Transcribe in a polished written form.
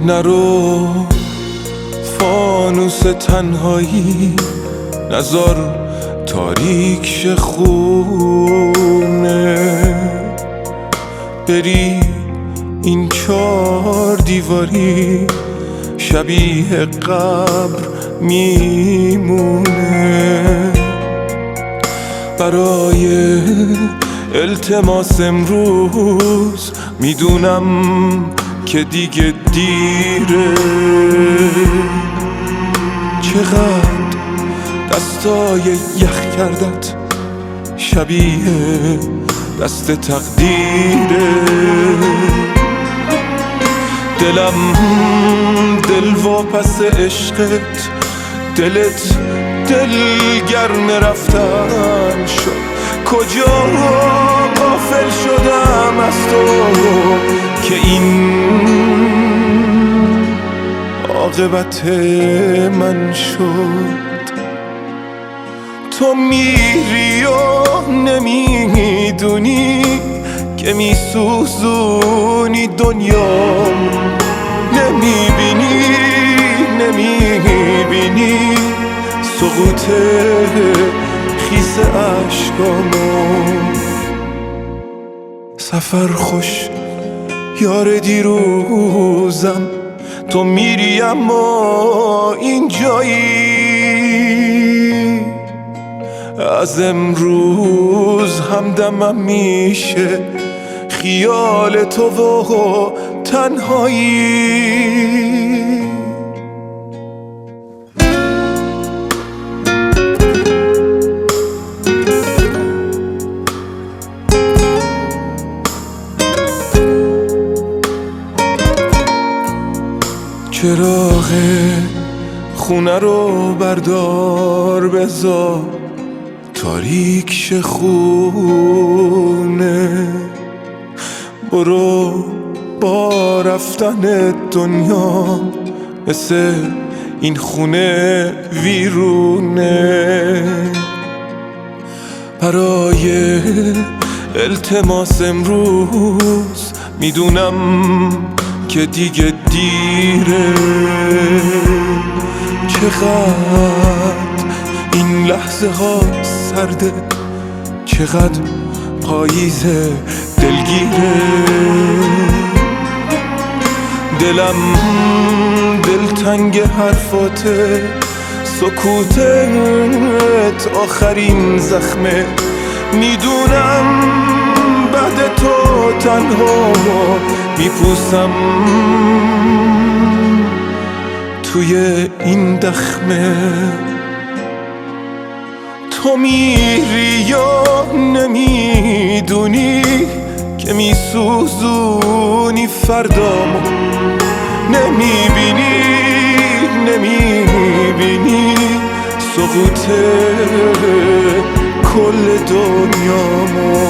نرو فانوس تنهایی، نزار تاریک شه خونه، بری این 4 دیواری شبیه قبر میمونه. برای التماس امروز میدونم که دیگه دیره، چقدر دستای یخ کردت شبیه دست تقدیره. دلم دل واپس عشقت، دلت دلگرم رفتن شد. کجا غافل شدم از تو که این عاقبت من شد. تو میری و نمیدونی که میسوزونی دنیام، نمیبینی سقوط خیس عشقامو. سفر خوش یار دیروزم، تو میری اما اینجایی. از امروز همدمم میشه خیال تو و تنهایی. چراغ خونه رو بردار بذار تاریک شه خونه، برو با رفتن دنیا مثل این خونه ویرونه. برای التماس امروز میدونم که دیگه دیره، چقدر این لحظه ها سرده، چقدر پاییز دلگیره. دلم دلتنگ حرفاته، سکوتت آخرین زخمه. میدونم بعد تو تنها میپوسم توی این دخمه. تو میری یا نمیدونی که میسوزونی فردامو، نمیبینی سقوط کل دنیامو.